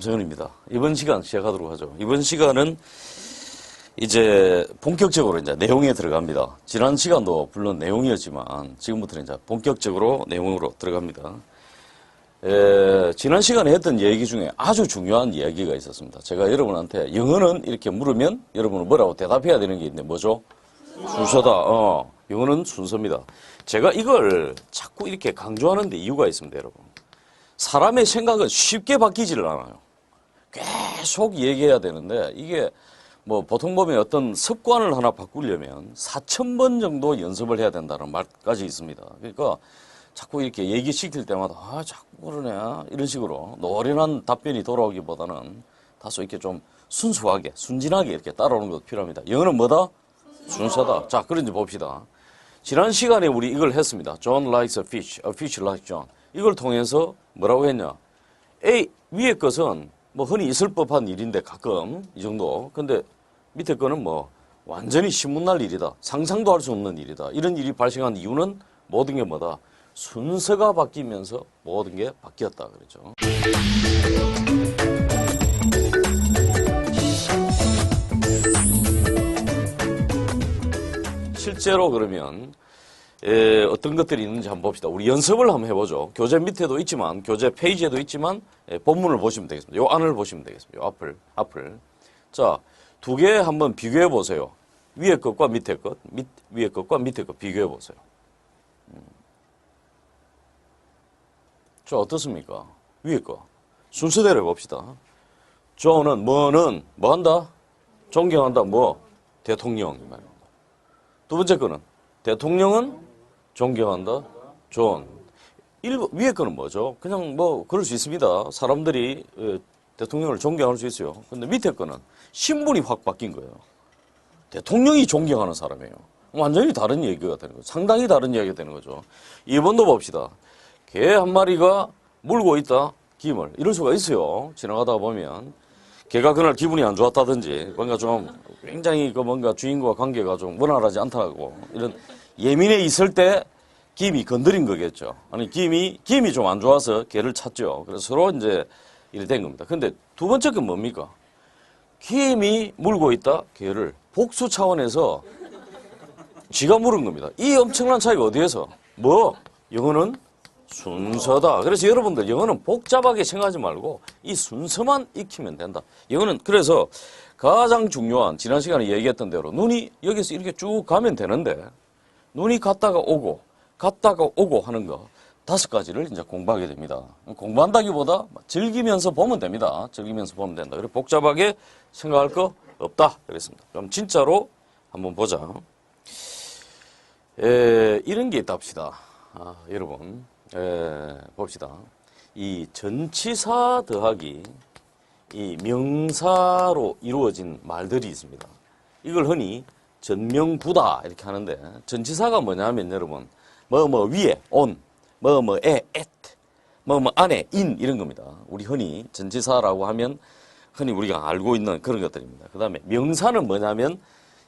남성현입니다. 이번 시간 시작하도록 하죠. 이번 시간은 이제 본격적으로 이제 내용에 들어갑니다. 지난 시간도 물론 내용이었지만 지금부터는 이제 본격적으로 내용으로 들어갑니다. 지난 시간에 했던 얘기 중에 아주 중요한 이야기가 있었습니다. 제가 여러분한테 영어는 이렇게 물으면 여러분은 뭐라고 대답해야 되는 게 있는데 뭐죠? 순서다. 영어는 순서입니다. 제가 이걸 자꾸 이렇게 강조하는 데 이유가 있습니다, 여러분. 사람의 생각은 쉽게 바뀌지를 않아요. 계속 얘기해야 되는데 이게 뭐 보통 보면 어떤 습관을 하나 바꾸려면 4,000번 정도 연습을 해야 된다는 말까지 있습니다. 그러니까 자꾸 이렇게 얘기시킬 때마다 자꾸 그러네 이런 식으로 노련한 답변이 돌아오기보다는 다소 이렇게 좀 순수하게 순진하게 이렇게 따라오는 것도 필요합니다. 영어는 뭐다? 순서다. 자, 그런지 봅시다. 지난 시간에 우리 이걸 했습니다. John likes a fish likes John. 이걸 통해서 뭐라고 했냐? A 위에 것은 뭐 흔히 있을 법한 일인데 가끔 이 정도. 근데 밑에 거는 뭐 완전히 신문날 일이다. 상상도 할 수 없는 일이다. 이런 일이 발생한 이유는 모든 게 뭐다? 순서가 바뀌면서 모든 게 바뀌었다 그랬죠. 실제로 그러면 어떤 것들이 있는지 한번 봅시다. 우리 연습을 한번 해보죠. 교재 밑에도 있지만 교재 페이지에도 있지만 본문을 보시면 되겠습니다. 요 안을 보시면 되겠습니다. 요 앞을. 자, 두 개 한번 비교해 보세요. 위에 것과 밑에 것, 위에 것과 밑에 것 비교해 보세요. 자, 어떻습니까? 위에 거. 순서대로 해봅시다. 존은 뭐는 뭐 한다? 존경한다. 뭐? 대통령. 두 번째 거는 대통령은 존경한다. 존. 위에 거는 뭐죠? 그냥 뭐 그럴 수 있습니다. 사람들이 대통령을 존경할 수 있어요. 근데 밑에 거는 신분이 확 바뀐 거예요. 대통령이 존경하는 사람이에요. 완전히 다른 얘기가 되는 거죠. 상당히 다른 이야기가 되는 거죠. 2번도 봅시다. 개 한 마리가 물고 있다. 김을. 이럴 수가 있어요. 지나가다 보면. 개가 그날 기분이 안 좋았다든지 뭔가 좀 굉장히 뭔가 주인과 관계가 좀 원활하지 않다고 이런 예민해 있을 때 김이 건드린 거겠죠. 아니 김이 좀 안 좋아서 개를 찾죠. 그래서 서로 이제 이렇게 된 겁니다. 근데 두 번째 건 뭡니까? 김이 물고 있다. 개를 복수 차원에서 쥐가 물은 겁니다. 이 엄청난 차이가 어디에서? 뭐? 영어는 순서다. 그래서 여러분들 영어는 복잡하게 생각하지 말고 이 순서만 익히면 된다. 영어는 그래서 가장 중요한 지난 시간에 얘기했던 대로 눈이 여기서 이렇게 쭉 가면 되는데 눈이 갔다가 오고 하는 거 5가지를 이제 공부하게 됩니다. 공부한다기보다 즐기면서 보면 됩니다. 즐기면서 보면 된다. 그래서 복잡하게 생각할 거 없다. 그랬습니다. 그럼 진짜로 한번 보자. 이런 게 있다 합시다. 여러분. 봅시다. 이 전치사 더하기 이 명사로 이루어진 말들이 있습니다. 이걸 흔히 전명부다 이렇게 하는데 전치사가 뭐냐면 여러분 뭐 위에 on, 뭐에 at, 뭐 안에 in 이런 겁니다. 우리 흔히 전치사라고 하면 흔히 우리가 알고 있는 그런 것들입니다. 그 다음에 명사는 뭐냐면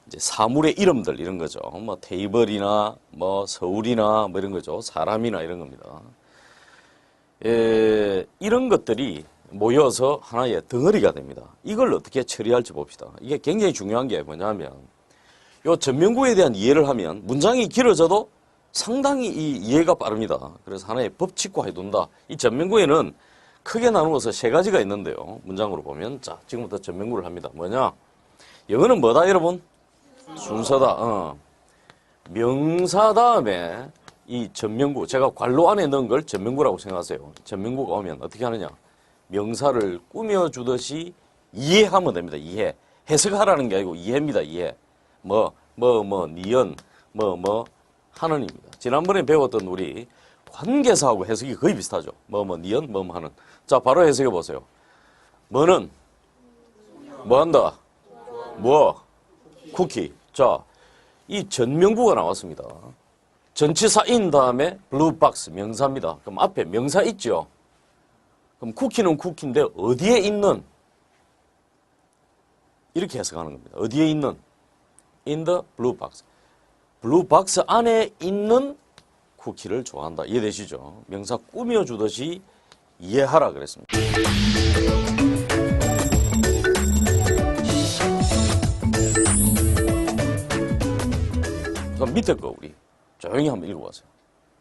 이제 사물의 이름들 이런 거죠. 뭐 테이블이나 뭐 서울이나 뭐 이런 거죠. 사람이나 이런 겁니다. 이런 것들이 모여서 하나의 덩어리가 됩니다. 이걸 어떻게 처리할지 봅시다. 이게 굉장히 중요한 게 뭐냐면 요 전명구에 대한 이해를 하면 문장이 길어져도 상당히 이 이해가 빠릅니다. 그래서 하나의 법칙화 해둔다. 이 전명구에는 크게 나누어서 3가지가 있는데요. 문장으로 보면 자 지금부터 전명구를 합니다. 뭐냐? 영어는 뭐다 여러분? 순서다. 명사 다음에 이 전명구, 제가 괄호 안에 넣은 걸 전명구라고 생각하세요. 전명구가 오면 어떻게 하느냐? 명사를 꾸며주듯이 이해하면 됩니다. 이해. 해석하라는 게 아니고 이해입니다. 이해. 니은, 하는입니다. 지난번에 배웠던 우리 관계사하고 해석이 거의 비슷하죠. 니은, 하는. 자, 바로 해석해 보세요. 뭐는? 뭐 한다? 쿠키. 자, 이 전명구가 나왔습니다. 전치사인 다음에 블루박스 명사입니다. 그럼 앞에 명사 있죠? 그럼 쿠키는 쿠키인데 어디에 있는? 이렇게 해석하는 겁니다. 어디에 있는? In the blue box. 블루박스 안에 있는 쿠키를 좋아한다. 이해되시죠? 명사 꾸며주듯이 이해하라 그랬습니다. 밑에 거 우리 조용히 한번 읽어보세요.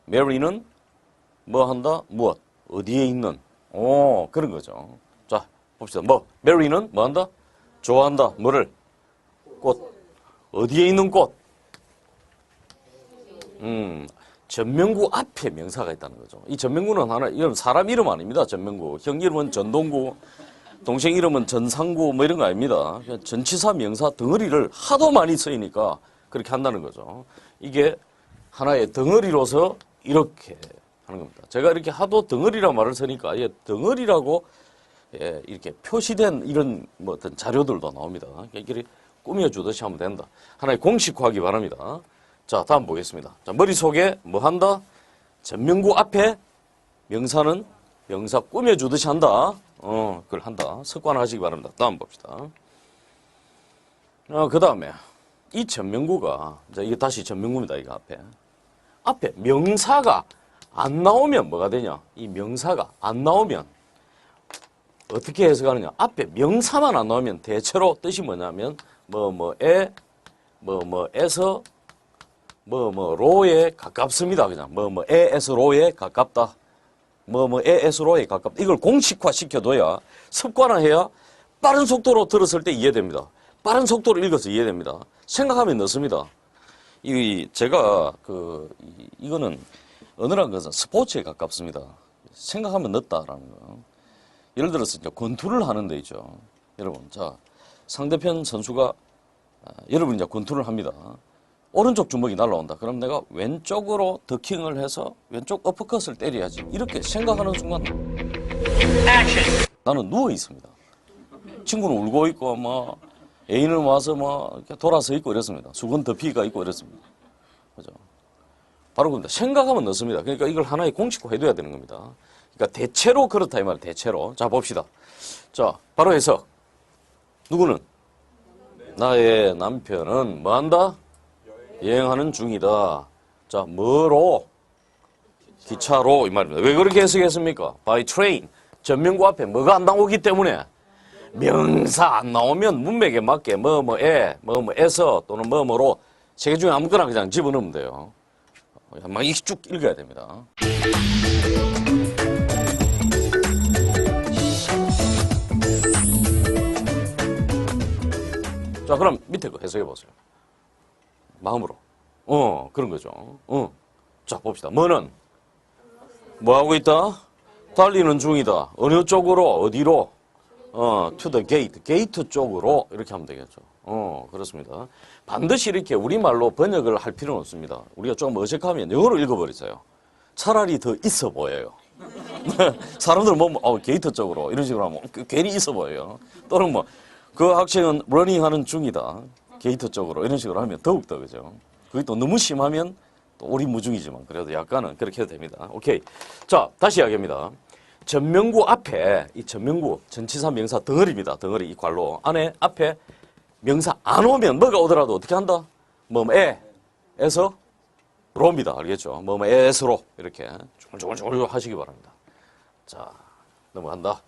Mary는 뭐 한다? 무엇? 어디에 있는? 그런 거죠. 자, 봅시다. Mary는 뭐 한다? 좋아한다. 뭐를? 꽃. 어디에 있는 꽃? 전명구 앞에 명사가 있다는 거죠. 이 전명구는 이건 사람 이름 아닙니다. 전명구. 형 이름은 전동구, 동생 이름은 전상구 뭐 이런 거 아닙니다. 그냥 전치사 명사 덩어리를 하도 많이 쓰이니까 그렇게 한다는 거죠. 이게 하나의 덩어리로서 이렇게 하는 겁니다. 제가 이렇게 하도 덩어리란 말을 쓰니까 이게 덩어리라고 이렇게 표시된 이런 뭐 어떤 자료들도 나옵니다. 이렇게 꾸며주듯이 하면 된다. 하나의 공식화하기 바랍니다. 자, 다음 보겠습니다. 자, 머릿속에 뭐 한다? 전명구 앞에 명사는 명사 꾸며주듯이 한다. 그걸 한다. 습관하시기 바랍니다. 다음 봅시다. 그 다음에 이 전명구가, 이게 다시 전명구입니다. 이거 앞에 명사가 안 나오면 뭐가 되냐? 이 명사가 안 나오면 어떻게 해석하느냐? 앞에 명사만 안 나오면 대체로 뜻이 뭐냐면 에서 로에 가깝습니다. 그냥 에에서 로에 가깝다. 에에서 로에 가깝다. 이걸 공식화 시켜둬야 습관화해야 빠른 속도로 들었을 때 이해됩니다. 빠른 속도로 읽어서 이해됩니다. 생각하면 넣습니다. 제가 이거는 어느라는 것은 스포츠에 가깝습니다. 생각하면 넣었다라는 거. 예를 들어서 이제 권투를 하는데 있죠. 여러분, 자, 상대편 선수가 여러분 이제 권투를 합니다. 오른쪽 주먹이 날라온다. 그럼 내가 왼쪽으로 더킹을 해서 왼쪽 어퍼컷을 때려야지. 이렇게 생각하는 순간 나는 누워 있습니다. 친구는 울고 있고 애인은 와서 이렇게 돌아서 있고 이랬습니다. 수건 덮이가 있고 이랬습니다. 그죠? 바로 그겁니다. 생각하면 넣습니다. 그러니까 이걸 하나의 공식화 해둬야 되는 겁니다. 그러니까 대체로 그렇다 이 말이에요. 대체로. 자, 봅시다. 자, 바로 해석. 누구는? 나의 남편은 뭐 한다? 여행하는 중이다. 자, 뭐로? 기차로 이 말입니다. 왜 그렇게 해석했습니까? By train. 전명구 앞에 뭐가 안 나오기 때문에 명사 안 나오면 문맥에 맞게 에서 또는 뭐로 세 개 중에 아무거나 그냥 집어넣으면 돼요. 막 쭉 읽어야 됩니다. 자, 그럼 밑에 거 해석해 보세요. 마음으로. 그런 거죠. 자, 봅시다. 뭐는? 뭐 하고 있다? 달리는 중이다. 어느 쪽으로? 어디로? to the gate. 게이트 쪽으로. 이렇게 하면 되겠죠. 그렇습니다. 반드시 이렇게 우리말로 번역을 할 필요는 없습니다. 우리가 조금 어색하면 영어로 읽어버리세요. 차라리 더 있어 보여요. 사람들은 게이트 쪽으로. 이런 식으로 하면 괜히 있어 보여요. 또는 그 학생은 러닝 하는 중이다. 게이트 쪽으로. 이런 식으로 하면 더욱더, 그죠? 그게 또 너무 심하면 또 오리무중이지만 그래도 약간은 그렇게 해도 됩니다. 오케이. 자, 다시 이야기합니다. 전명구 앞에, 이 전명구, 전치사 명사 덩어리입니다. 덩어리, 이 괄호. 앞에 명사 안 오면 뭐가 오더라도 어떻게 한다? 에서 로입니다. 알겠죠? 에서 로. 이렇게 쭈글쭈글 하시기 바랍니다. 자, 넘어간다.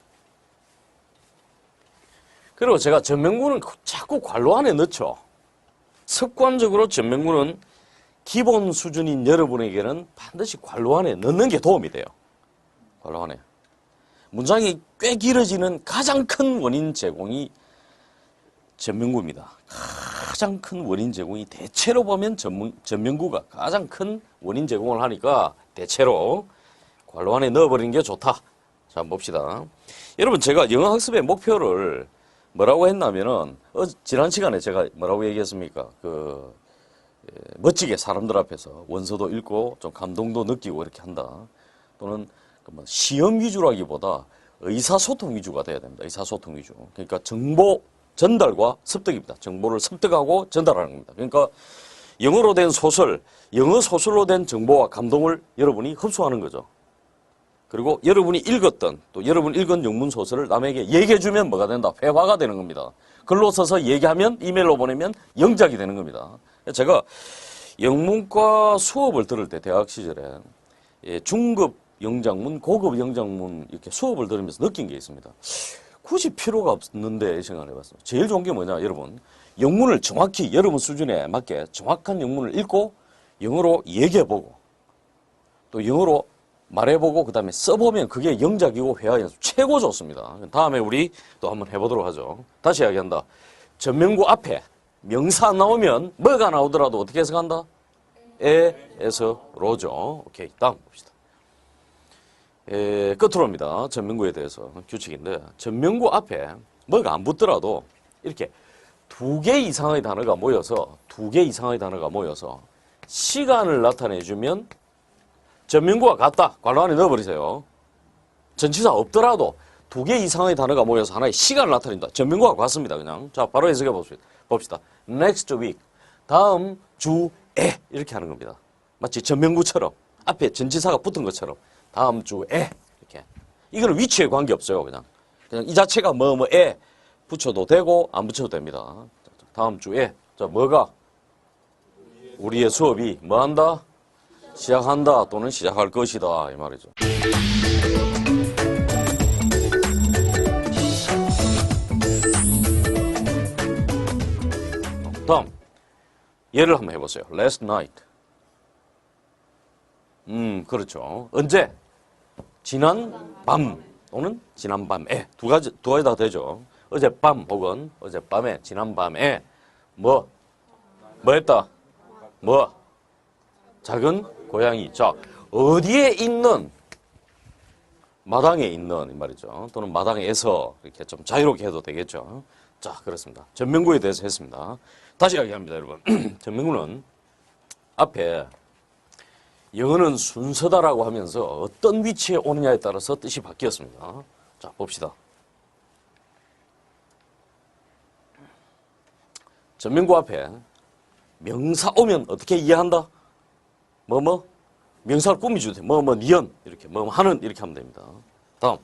그리고 제가 전명구는 자꾸 괄호 안에 넣죠. 습관적으로 전명구는 기본 수준인 여러분에게는 반드시 괄호 안에 넣는 게 도움이 돼요. 괄호 안에. 문장이 꽤 길어지는 가장 큰 원인 제공이 전명구입니다. 가장 큰 원인 제공이 대체로 보면 전명구가 가장 큰 원인 제공을 하니까 대체로 괄호 안에 넣어버리는 게 좋다. 자, 한번 봅시다. 여러분, 제가 영어 학습의 목표를 뭐라고 했냐면은 지난 시간에 제가 뭐라고 얘기했습니까? 멋지게 사람들 앞에서 원서도 읽고 좀 감동도 느끼고 이렇게 한다. 또는 시험 위주라기보다 의사소통 위주가 돼야 됩니다. 의사소통 위주. 그러니까 정보 전달과 습득입니다. 정보를 습득하고 전달하는 겁니다. 그러니까 영어로 된 소설, 영어 소설로 된 정보와 감동을 여러분이 흡수하는 거죠. 그리고 여러분이 읽었던 또 여러분 읽은 영문 소설을 남에게 얘기해주면 뭐가 된다? 회화가 되는 겁니다. 글로 써서 얘기하면 이메일로 보내면 영작이 되는 겁니다. 제가 영문과 수업을 들을 때 대학 시절에 중급 영작문, 고급 영작문 이렇게 수업을 들으면서 느낀 게 있습니다. 굳이 필요가 없는데 생각을 해봤습니다. 제일 좋은 게 뭐냐, 여러분. 영문을 정확히 여러분 수준에 맞게 정확한 영문을 읽고 영어로 얘기해보고 또 영어로 말해보고 그 다음에 써보면 그게 영작이고 회화 연습 최고 좋습니다. 다음에 우리 또 한번 해보도록 하죠. 다시 이야기한다. 전명구 앞에 명사 나오면 뭐가 나오더라도 어떻게 해석한다? 에에서 로죠. 오케이. 다음 봅시다. 끝으로입니다. 전명구에 대해서 규칙인데 전명구 앞에 뭐가 안 붙더라도 이렇게 두 개 이상의 단어가 모여서 시간을 나타내주면 전명구와 같다. 괄호 안에 넣어버리세요. 전치사 없더라도 두 개 이상의 단어가 모여서 하나의 시간을 나타낸다. 전명구와 같습니다. 그냥. 자, 바로 해석해 봅시다. Next week. 다음 주에. 이렇게 하는 겁니다. 마치 전명구처럼. 앞에 전치사가 붙은 것처럼. 다음 주에. 이렇게. 이거는 위치에 관계없어요. 그냥 이 자체가 뭐뭐에 붙여도 되고 안 붙여도 됩니다. 다음 주에. 자, 뭐가? 우리의 수업이 뭐 한다? 시작한다 또는 시작할 것이다. 이 말이죠. 다음. 예를 한번 해보세요. Last night. 그렇죠. 언제? 지난 밤 또는 지난 밤에. 두 가지 다 되죠. 어젯밤 혹은 어젯밤에, 지난 밤에 뭐 했다? 작은 고양이. 자, 어디에 있는? 마당에 있는 이 말이죠. 또는 마당에서 이렇게 좀 자유롭게 해도 되겠죠. 자, 그렇습니다. 전명구에 대해서 했습니다. 다시 이야기합니다, 여러분. 전명구는 앞에 영어는 순서다라고 하면서 어떤 위치에 오느냐에 따라서 뜻이 바뀌었습니다. 자, 봅시다. 전명구 앞에 명사 오면 어떻게 이해한다? 명사를 꾸미주도 돼. 니은 이렇게 하는 이렇게 하면 됩니다. 다음.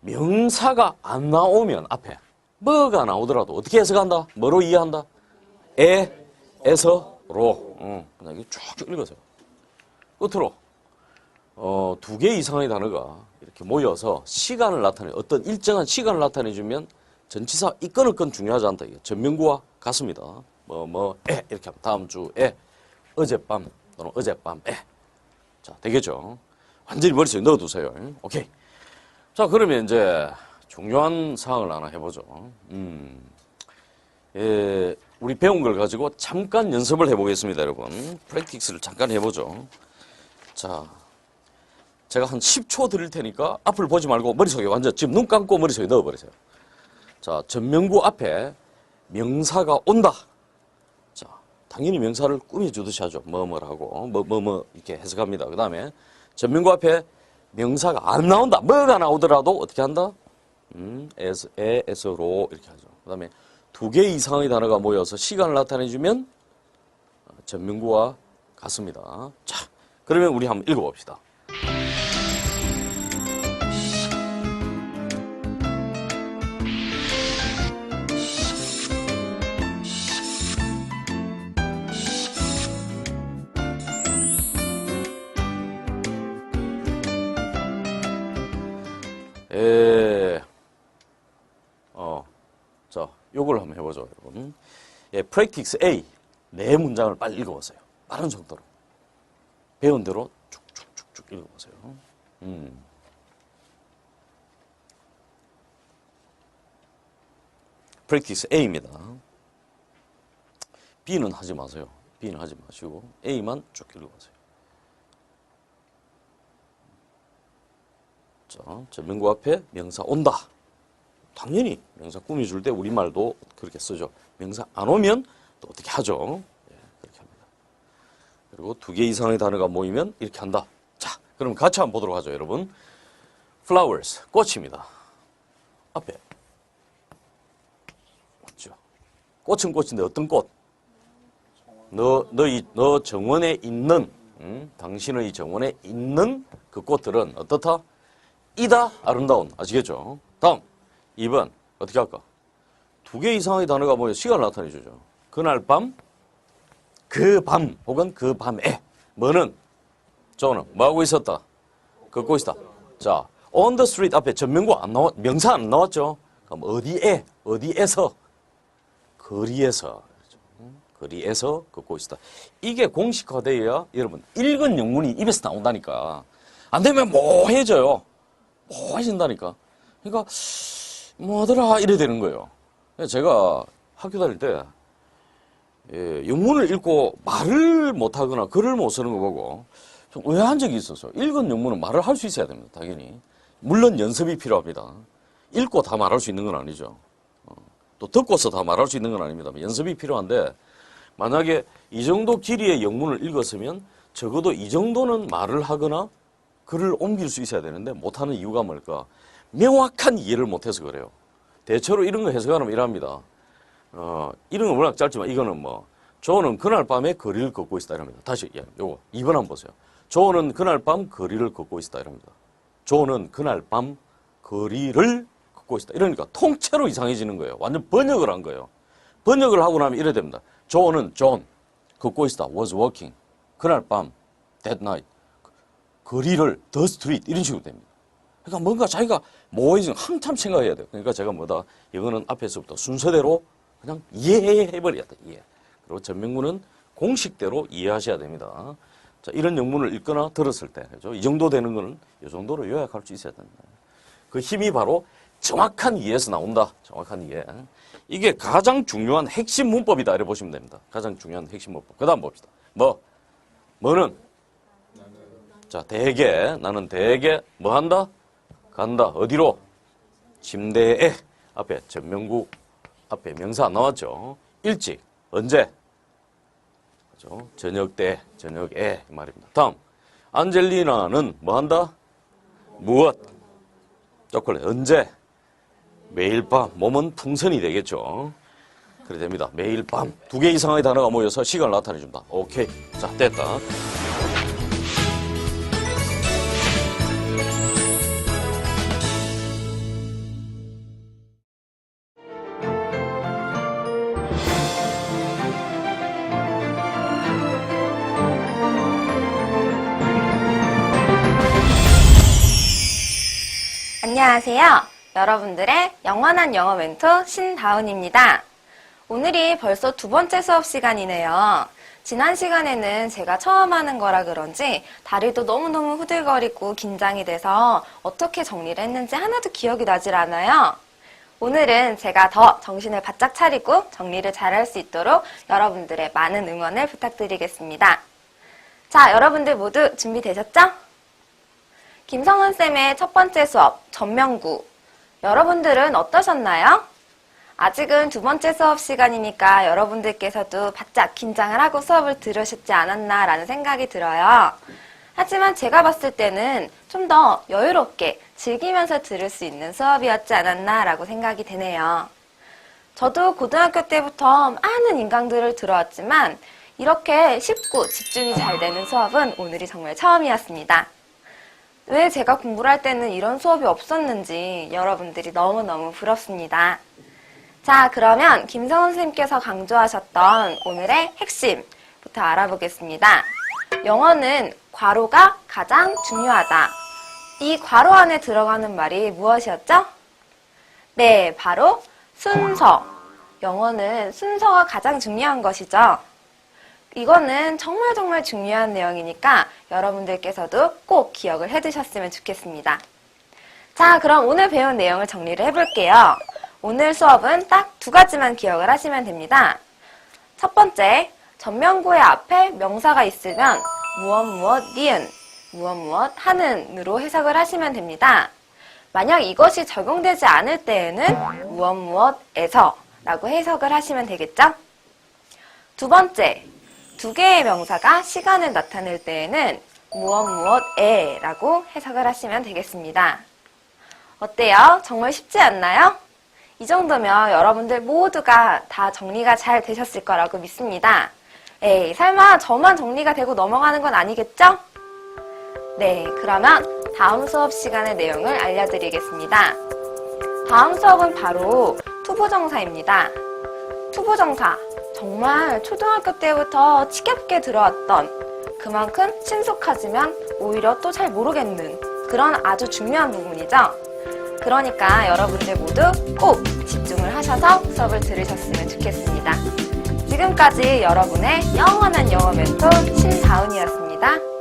명사가 안 나오면 앞에 뭐가 나오더라도 어떻게 해석한다? 뭐로 이해한다? 에서 로. 그냥 이렇게 쭉 읽으세요. 끝으로 두 개 이상의 단어가 이렇게 모여서 시간을 나타내 어떤 일정한 시간을 나타내주면 전치사 이건은 건 중요하지 않다. 이게 전명구와 같습니다. 이렇게 하면 다음 주에 어젯밤 또는 어젯밤에. 자, 되겠죠? 완전히 머릿속에 넣어두세요. 오케이. 자, 그러면 이제 중요한 사항을 하나 해보죠. 우리 배운 걸 가지고 잠깐 연습을 해보겠습니다, 여러분. 프랙티스를 잠깐 해보죠. 자, 제가 한 10초 드릴 테니까 앞을 보지 말고 머릿속에 완전 지금 눈 감고 머릿속에 넣어버리세요. 자, 전명구 앞에 명사가 온다. 자, 당연히 명사를 꾸며주듯이 하죠. 뭐뭐라고 이렇게 해석합니다. 그 다음에 전명구 앞에 명사가 안 나온다. 뭐가 나오더라도 어떻게 한다? 에서로 이렇게 하죠. 그 다음에 두 개 이상의 단어가 모여서 시간을 나타내주면 전명구와 같습니다. 자, 그러면 우리 한번 읽어봅시다. 자, 요걸 한번 해보죠, 여러분. practice A. 네 문장을 빨리 읽어보세요. 빠른 속도로. 배운 대로 쭉쭉쭉쭉 읽어보세요. practice A입니다. B는 하지 마세요. B는 하지 마시고 A만 쭉 읽어보세요. 자, 전명구 앞에 명사 온다. 당연히 명사 꾸며줄 때 우리말도 그렇게 쓰죠. 명사 안 오면 또 어떻게 하죠? 그렇게 합니다. 그리고 두 개 이상의 단어가 모이면 이렇게 한다. 자, 그럼 같이 한번 보도록 하죠, 여러분. flowers, 꽃입니다. 앞에. 맞죠? 꽃은 꽃인데 어떤 꽃? 너 정원에 있는, 당신의 정원에 있는 그 꽃들은 어떻다? 이다 아름다운. 아시겠죠? 다음 2번 어떻게 할까? 두 개 이상의 단어가 모여 시간을 나타내 주죠. 그날 밤, 그 밤 혹은 그 밤에 뭐는? 저는 뭐하고 있었다? 걷고 있었다. 자, on the street 앞에 전명구 안 나왔, 명사 안 나왔죠? 그럼 어디에? 어디에서? 거리에서. 거리에서 걷고 있다. 이게 공식화되어야 여러분 읽은 영문이 입에서 나온다니까. 안 되면 모호해져요. 모호해진다니까. 그러니까 뭐더라 이래 되는 거예요. 제가 학교 다닐 때 영문을 읽고 말을 못하거나 글을 못 쓰는 거 보고 좀 의아한 적이 있어서 읽은 영문은 말을 할 수 있어야 됩니다. 당연히. 물론 연습이 필요합니다. 읽고 다 말할 수 있는 건 아니죠. 또 듣고서 다 말할 수 있는 건 아닙니다. 연습이 필요한데 만약에 이 정도 길이의 영문을 읽었으면 적어도 이 정도는 말을 하거나 글을 옮길 수 있어야 되는데 못하는 이유가 뭘까? 명확한 이해를 못해서 그래요. 대체로 이런 거 해석하면 이랍니다. 이런 건 워낙 짧지만 이거는 뭐 조는 그날 밤에 거리를 걷고 있다 이랍니다. 다시 요거 2번 한번 보세요. 조는 그날 밤 거리를 걷고 있다 이랍니다. 조는 그날 밤 거리를 걷고 있다. 이러니까 통째로 이상해지는 거예요. 완전 번역을 한 거예요. 번역을 하고 나면 이래 됩니다. 조는 존 걷고 있다. was walking. 그날 밤 that night. 거리를 the street 이런 식으로 됩니다. 그러니까 뭔가 자기가 모호해지면 한참 생각해야 돼요. 그러니까 제가 뭐다 이거는 앞에서부터 순서대로 그냥 이해해버려야 돼. 이해. 그리고 전명문은 공식대로 이해하셔야 됩니다. 자, 이런 영문을 읽거나 들었을 때, 그죠? 이 정도 되는 거는 이 정도로 요약할 수 있어야 된다. 그 힘이 바로 정확한 이해에서 나온다. 정확한 이해. 이게 가장 중요한 핵심 문법이다. 이렇게 보시면 됩니다. 가장 중요한 핵심 문법. 그 다음 봅시다. 뭐는? 자, 나는 대개 뭐 한다? 간다. 어디로? 침대에. 앞에 전명구, 앞에 명사 안 나왔죠? 일찍. 언제? 그죠? 저녁 때, 저녁에 이 말입니다. 다음, 안젤리나는 뭐 한다? 무엇? 초콜릿. 언제? 매일 밤. 몸은 풍선이 되겠죠. 그래 됩니다. 매일 밤. 2개 이상의 단어가 모여서 시간을 나타내준다. 오케이. 자, 됐다. 안녕하세요. 여러분들의 영원한 영어 멘토 신다운입니다. 오늘이 벌써 2번째 수업 시간이네요. 지난 시간에는 제가 처음 하는 거라 그런지 다리도 너무너무 후들거리고 긴장이 돼서 어떻게 정리를 했는지 하나도 기억이 나질 않아요. 오늘은 제가 더 정신을 바짝 차리고 정리를 잘할 수 있도록 여러분들의 많은 응원을 부탁드리겠습니다. 자, 여러분들 모두 준비되셨죠? 김성은쌤의 첫 번째 수업, 전명구. 여러분들은 어떠셨나요? 아직은 2번째 수업 시간이니까 여러분들께서도 바짝 긴장을 하고 수업을 들으셨지 않았나라는 생각이 들어요. 하지만 제가 봤을 때는 좀 더 여유롭게 즐기면서 들을 수 있는 수업이었지 않았나라고 생각이 되네요. 저도 고등학교 때부터 많은 인강들을 들어왔지만 이렇게 쉽고 집중이 잘 되는 수업은 오늘이 정말 처음이었습니다. 왜 제가 공부를 할 때는 이런 수업이 없었는지 여러분들이 너무너무 부럽습니다. 자, 그러면 김성훈 선생님께서 강조하셨던 오늘의 핵심부터 알아보겠습니다. 영어는 괄호가 가장 중요하다. 이 괄호 안에 들어가는 말이 무엇이었죠? 네, 바로 순서. 영어는 순서가 가장 중요한 것이죠. 이거는 정말 중요한 내용이니까 여러분들께서도 꼭 기억을 해두셨으면 좋겠습니다. 자, 그럼 오늘 배운 내용을 정리를 해볼게요. 오늘 수업은 딱 2가지만 기억을 하시면 됩니다. 첫 번째, 전명구의 앞에 명사가 있으면 무엇 니은, 무엇 하는으로 해석을 하시면 됩니다. 만약 이것이 적용되지 않을 때에는 무엇에서 라고 해석을 하시면 되겠죠? 두 번째, 2개의 명사가 시간을 나타낼 때에는 무엇에 라고 해석을 하시면 되겠습니다. 어때요? 정말 쉽지 않나요? 이 정도면 여러분들 모두가 다 정리가 잘 되셨을 거라고 믿습니다. 에이, 설마 저만 정리가 되고 넘어가는 건 아니겠죠? 네, 그러면 다음 수업 시간의 내용을 알려드리겠습니다. 다음 수업은 바로 투부정사입니다. 투부정사. 정말 초등학교 때부터 지겹게 들어왔던 그만큼 친숙하지만 오히려 또 잘 모르겠는 그런 아주 중요한 부분이죠. 그러니까 여러분들 모두 꼭 집중을 하셔서 수업을 들으셨으면 좋겠습니다. 지금까지 여러분의 영원한 영어 멘토 신다운이었습니다.